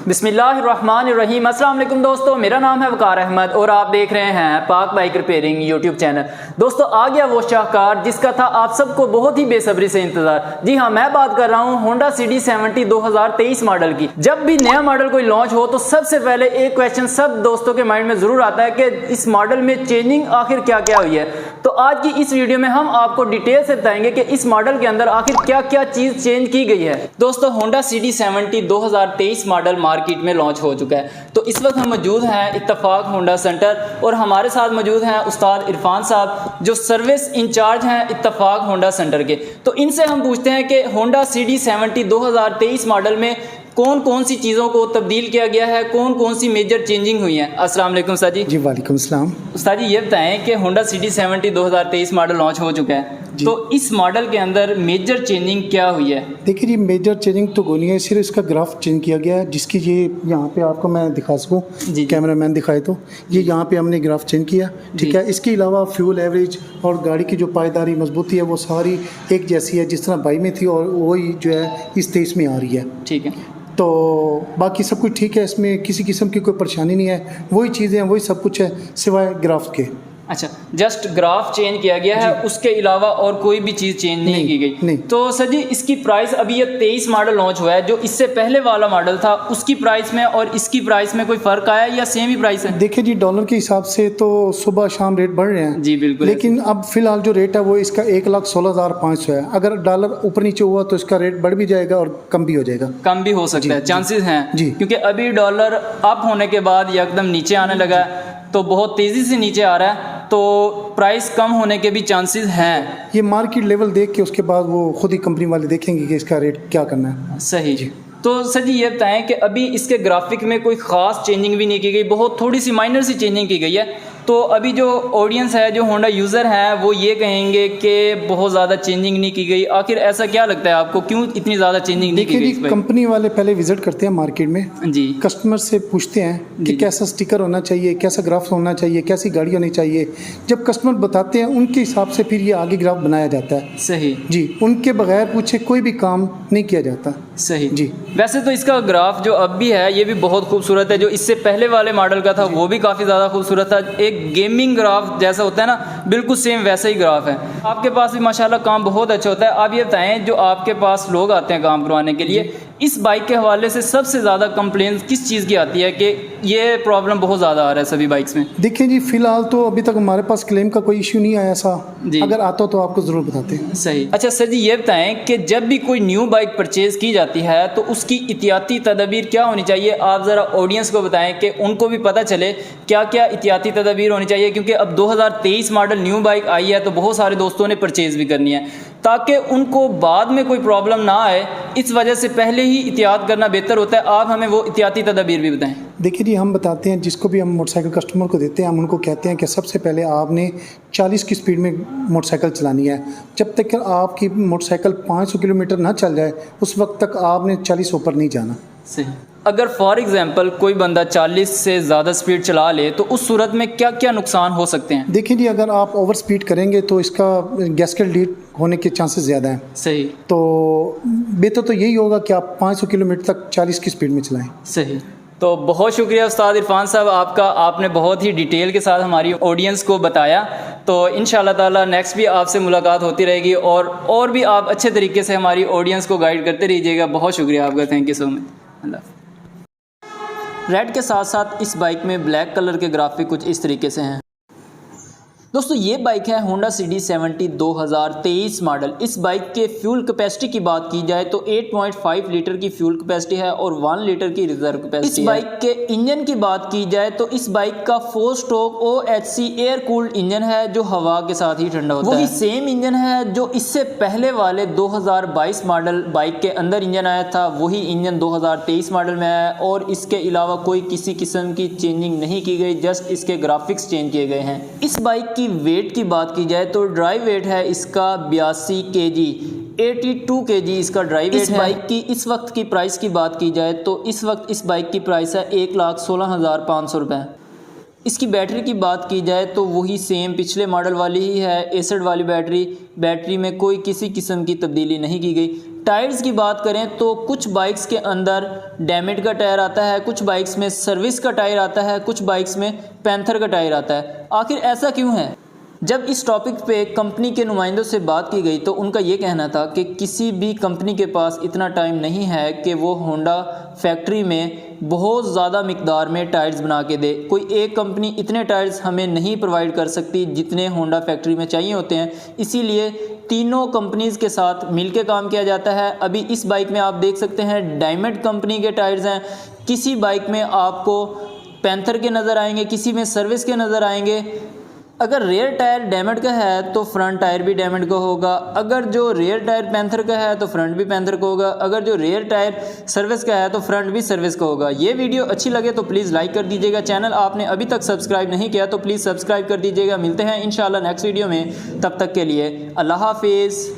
बिस्मिल्लाहिर्रहमानिर्रहीम। अस्सलाम वालेकुम दोस्तों, मेरा नाम है वकार अहमद और आप देख रहे हैं पाक बाइक रिपेयरिंग यूट्यूब चैनल। दोस्तों आ गया वो शाहकार जिसका था आप सबको बहुत ही बेसब्री से इंतजार। जी हाँ, मैं बात कर रहा हूँ होंडा CD70 2023 मॉडल की। जब भी नया मॉडल कोई लॉन्च हो तो सबसे पहले एक क्वेश्चन सब दोस्तों के माइंड में जरूर आता है कि इस मॉडल में चेंजिंग आखिर क्या क्या हुई है। तो आज की इस वीडियो में हम आपको डिटेल से बताएंगे कि इस मॉडल के अंदर आखिर क्या क्या चीज चेंज की गई है। दोस्तों होंडा CD70 2023 मॉडल मार्केट में लॉन्च हो चुका है। तो इस वक्त हम मौजूद हैं इत्तफाक होंडा सेंटर और हमारे साथ मौजूद हैं उस्ताद इरफान साहब जो सर्विस इंचार्ज हैं इत्तफाक होंडा सेंटर के। तो इनसे हम पूछते हैं कि होंडा CD70 2023 मॉडल में कौन कौन सी चीज़ों को तब्दील किया गया है, कौन कौन सी मेजर चेंजिंग हुई हैं। अस्सलाम वालेकुम उस्ताद जी। जी वालेकुम सलाम। उस्ताद जी ये बताएं कि होंडा CD70 2023 मॉडल लॉन्च हो चुका है, तो इस मॉडल के अंदर मेजर चेंजिंग क्या हुई है? देखिए जी, मेजर चेंजिंग तो कोई नहीं है, सिर्फ इसका ग्राफ चेंज किया गया है जिसकी ये यहाँ पे आपको मैं दिखा सकूँ, कैमरा मैन दिखाए तो ये यहाँ पे हमने ग्राफ चेंज किया, ठीक है। इसके अलावा फ्यूल एवरेज और गाड़ी की जो पायदारी मजबूती है वो सारी एक जैसी है जिस तरह 22 में थी और वही जो है इस 23 में आ रही है, ठीक है। तो बाकी सब कुछ ठीक है, इसमें किसी किस्म की कोई परेशानी नहीं है, वही चीज़ें हैं, वही सब कुछ है सिवाय ग्राफ के। अच्छा, जस्ट ग्राफ चेंज किया गया है, उसके अलावा और कोई भी चीज़ चेंज नहीं की गई। नहीं। तो सर जी इसकी प्राइस अभी ये 23 मॉडल लॉन्च हुआ है, जो इससे पहले वाला मॉडल था उसकी प्राइस में और इसकी प्राइस में कोई फ़र्क आया या सेम ही प्राइस है? देखिए जी, डॉलर के हिसाब से तो सुबह शाम रेट बढ़ रहे हैं जी बिल्कुल, लेकिन अब फिलहाल जो रेट है वो इसका 1,16,500 है। अगर डॉलर ऊपर नीचे हुआ तो इसका रेट बढ़ भी जाएगा और कम भी हो जाएगा, कम भी हो सकता है, चांसेस हैं जी, क्योंकि अभी डॉलर अप होने के बाद एकदम नीचे आने लगा है, तो बहुत तेज़ी से नीचे आ रहा है, तो प्राइस कम होने के भी चांसेस हैं। ये मार्केट लेवल देख के उसके बाद वो खुद ही कंपनी वाले देखेंगे कि इसका रेट क्या करना है। सही जी। तो सर जी ये बताएं कि अभी इसके ग्राफिक में कोई ख़ास चेंजिंग भी नहीं की गई, बहुत थोड़ी सी माइनर सी चेंजिंग की गई है। तो अभी जो ऑडियंस है, जो होंडा यूज़र हैं, वो ये कहेंगे कि बहुत ज़्यादा चेंजिंग नहीं की गई। आखिर ऐसा क्या लगता है आपको, क्यों इतनी ज़्यादा चेंजिंग नहीं की गई? देखिए, कंपनी वाले पहले विजिट करते हैं मार्केट में जी, कस्टमर से पूछते हैं कि कैसा स्टिकर होना चाहिए, कैसा ग्राफ होना चाहिए, कैसी गाड़ी होनी चाहिए। जब कस्टमर बताते हैं उनके हिसाब से फिर ये आगे ग्राफ बनाया जाता है। सही जी, उनके बगैर पूछे कोई भी काम नहीं किया जाता। सही जी। वैसे तो इसका ग्राफ जो अब भी है ये भी बहुत खूबसूरत है, जो इससे पहले वाले मॉडल का था वो भी काफ़ी ज़्यादा खूबसूरत था। एक गेमिंग ग्राफ जैसा होता है ना, बिल्कुल सेम वैसा ही ग्राफ है। आपके पास भी माशाल्लाह काम बहुत अच्छा होता है। आप ये बताएं, जो आपके पास लोग आते हैं काम करवाने के लिए, इस बाइक के हवाले से सबसे ज़्यादा कंप्लेन किस चीज़ की आती है कि ये प्रॉब्लम बहुत ज़्यादा आ रहा है सभी बाइक्स में? देखिए जी, फिलहाल तो अभी तक हमारे पास क्लेम का कोई इश्यू नहीं आया ऐसा, अगर आता तो आपको ज़रूर बताते हैं। सही। अच्छा सर जी ये बताएं कि जब भी कोई न्यू बाइक परचेज़ की जाती है तो उसकी एहतियाती तदबीर क्या होनी चाहिए? आप ज़रा ऑडियंस को बताएं कि उनको भी पता चले क्या क्या एहतियाती तदबीर होनी चाहिए, क्योंकि अब 2023 मॉडल न्यू बाइक आई है तो बहुत सारे दोस्तों ने परचेज़ भी करनी है, ताकि उनको बाद में कोई प्रॉब्लम ना आए। इस वजह से पहले ही एहतियात करना बेहतर होता है। आप हमें वो एहतियाती तदबीर भी बताएं। देखिए जी, हम बताते हैं, जिसको भी हम मोटरसाइकिल कस्टमर को देते हैं, हम उनको कहते हैं कि सबसे पहले आपने 40 की स्पीड में मोटरसाइकिल चलानी है। जब तक आपकी मोटरसाइकिल 500 किलोमीटर ना चल जाए उस वक्त तक आपने 40 ऊपर नहीं जाना। सही। अगर फॉर एग्जांपल कोई बंदा 40 से ज़्यादा स्पीड चला ले तो उस सूरत में क्या क्या नुकसान हो सकते हैं? देखिए जी, अगर आप ओवर स्पीड करेंगे तो इसका गैस्केट लीक होने के चांसेस ज़्यादा हैं। सही। तो बेहतर तो यही होगा कि आप 500 किलोमीटर तक 40 की स्पीड में चलाएं। सही। तो बहुत शुक्रिया उस्ताद इरफान साहब आपका, आपने बहुत ही डिटेल के साथ हमारी ऑडियंस को बताया। तो इंशाल्लाह ताला नेक्स्ट भी आपसे मुलाकात होती रहेगी और भी आप अच्छे तरीके से हमारी ऑडियंस को गाइड करते रहिएगा। बहुत शुक्रिया आपका, thank you so much. Allah. Red के साथ साथ इस बाइक में ब्लैक कलर के ग्राफिक कुछ इस तरीके से हैं। दोस्तों ये बाइक है होंडा CD70 2023 मॉडल। इस बाइक के फ्यूल कैपेसिटी की बात की जाए तो 8.5 लीटर की फ्यूल कैपेसिटी है और 1 लीटर की रिजर्व कैपेसिटी है। इस बाइक के इंजन की बात की जाए तो इस बाइक का 4 stroke OHC air cooled engine है जो हवा के साथ ही ठंडा होता है। वही सेम इंजन है जो इससे पहले वाले 2022 मॉडल बाइक के अंदर इंजन आया था, वही इंजन 2023 मॉडल में है और इसके अलावा कोई किसी किस्म की चेंजिंग नहीं की गई, जस्ट इसके ग्राफिक्स चेंज किए गए हैं। इस बाइक वेट की बात की जाए तो ड्राइव वेट है इसका 82 kg, 82 kg इसका ड्राइव वेट है। इस बाइक की इस वक्त की प्राइस की बात की जाए तो इस वक्त इस बाइक की प्राइस है 1,16,500 रुपये। इसकी बैटरी की बात की जाए तो वही सेम पिछले मॉडल वाली ही है, एसिड वाली बैटरी में कोई किसी किस्म की तब्दीली नहीं की गई। टायर्स की बात करें तो कुछ बाइक्स के अंदर डैमेज का टायर आता है, कुछ बाइक्स में सर्विस का टायर आता है, कुछ बाइक्स में पैंथर का टायर आता है। आखिर ऐसा क्यों है? जब इस टॉपिक पे कंपनी के नुमाइंदों से बात की गई तो उनका ये कहना था कि किसी भी कंपनी के पास इतना टाइम नहीं है कि वो होंडा फैक्ट्री में बहुत ज़्यादा मिकदार में टायर्स बना के दे। कोई एक कंपनी इतने टायर्स हमें नहीं प्रोवाइड कर सकती जितने होंडा फैक्ट्री में चाहिए होते हैं, इसीलिए तीनों कंपनीज़ के साथ मिलकर काम किया जाता है। अभी इस बाइक में आप देख सकते हैं डायमंड कंपनी के टायर्स हैं, किसी बाइक में आपको पैंथर के नज़र आएंगे, किसी में सर्विस के नज़र आएंगे। अगर रेयर टायर डैमेज का है तो फ्रंट टायर भी डैमेज का होगा, अगर जो रेयर टायर पैंथर का है तो फ्रंट भी पैंथर का होगा, अगर जो रेयर टायर सर्विस का है तो फ्रंट भी सर्विस का होगा। ये वीडियो अच्छी लगे तो प्लीज़ लाइक कर दीजिएगा, चैनल आपने अभी तक सब्सक्राइब नहीं किया तो प्लीज़ सब्सक्राइब कर दीजिएगा। मिलते हैं इंशाल्लाह नेक्स्ट वीडियो में, तब तक के लिए अल्लाह हाफिज़।